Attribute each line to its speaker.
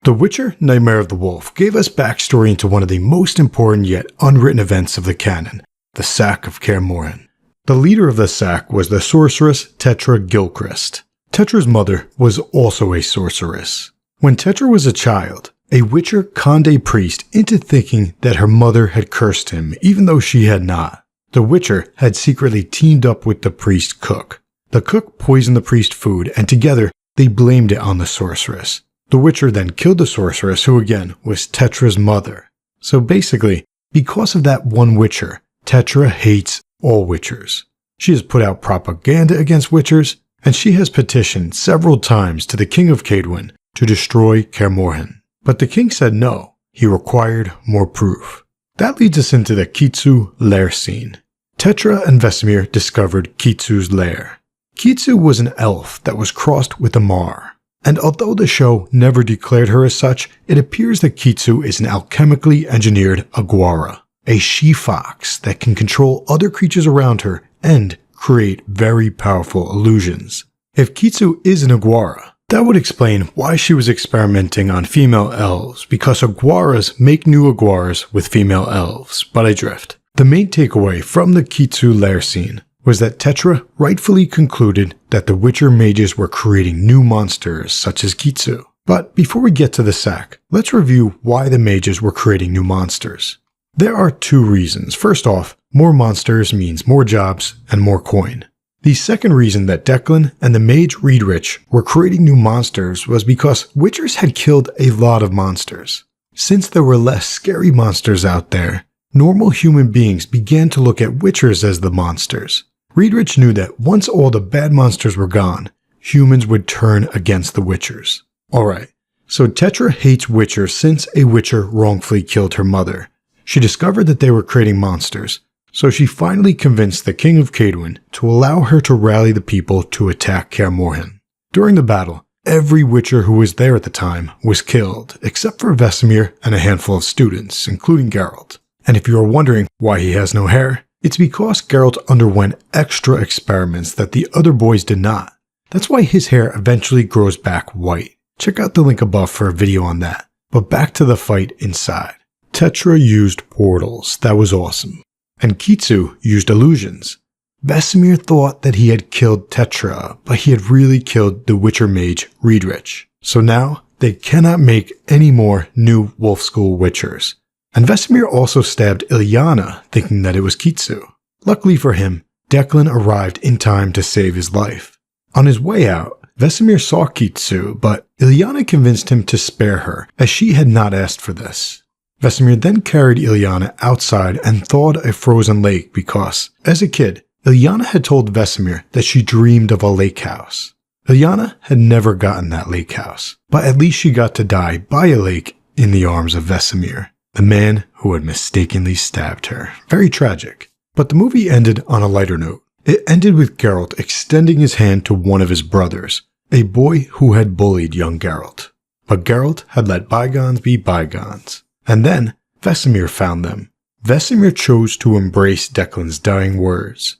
Speaker 1: The Witcher, Nightmare of the Wolf gave us backstory into one of the most important yet unwritten events of the canon, the Sack of Caremorin. The leader of the sack was the sorceress Tetra Gilchrist. Tetra's mother was also a sorceress. When Tetra was a child, a Witcher conned a priest into thinking that her mother had cursed him even though she had not. The Witcher had secretly teamed up with the priest cook. The cook poisoned the priest food and together they blamed it on the sorceress. The Witcher then killed the sorceress, who again was Tetra's mother. So basically, because of that one Witcher, Tetra hates all Witchers. She has put out propaganda against Witchers, and she has petitioned several times to the King of Cadwin to destroy Caremorin. But the king said no, he required more proof. That leads us into the Kitsu Lair scene. Tetra and Vesemir discovered Kitsu's lair. Kitsu was an elf that was crossed with a Mar. And although the show never declared her as such, it appears that Kitsu is an alchemically engineered aguara, a she-fox that can control other creatures around her and create very powerful illusions. If Kitsu is an aguara, that would explain why she was experimenting on female elves, because aguaras make new aguaras with female elves, but I drift. The main takeaway from the Kitsu Lair scene was that Tetra rightfully concluded that the Witcher mages were creating new monsters such as Kitsu. But before we get to the sack, let's review why the mages were creating new monsters. There are two reasons. First off, more monsters means more jobs and more coin. The second reason that Declan and the mage Riedrich were creating new monsters was because Witchers had killed a lot of monsters. Since there were less scary monsters out there, normal human beings began to look at Witchers as the monsters. Riedrich knew that once all the bad monsters were gone, humans would turn against the Witchers. Alright, so Tetra hates Witchers since a Witcher wrongfully killed her mother. She discovered that they were creating monsters, so she finally convinced the King of Cadwin to allow her to rally the people to attack Caremorin. During the battle, every Witcher who was there at the time was killed, except for Vesemir and a handful of students, including Geralt. And if you are wondering why he has no hair, it's because Geralt underwent extra experiments that the other boys did not. That's why his hair eventually grows back white. Check out the link above for a video on that. But back to the fight inside. Tetra used portals, that was awesome. And Kitsu used illusions. Vesemir thought that he had killed Tetra, but he had really killed the Witcher mage Riedrich. So now, they cannot make any more new Wolf School Witchers. And Vesemir also stabbed Ilyana, thinking that it was Kitsu. Luckily for him, Declan arrived in time to save his life. On his way out, Vesemir saw Kitsu, but Ilyana convinced him to spare her, as she had not asked for this. Vesemir then carried Ilyana outside and thawed a frozen lake because, as a kid, Ilyana had told Vesemir that she dreamed of a lake house. Ilyana had never gotten that lake house, but at least she got to die by a lake in the arms of Vesemir, the man who had mistakenly stabbed her. Very tragic. But the movie ended on a lighter note. It ended with Geralt extending his hand to one of his brothers, a boy who had bullied young Geralt. But Geralt had let bygones be bygones. And then Vesemir found them. Vesemir chose to embrace Declan's dying words.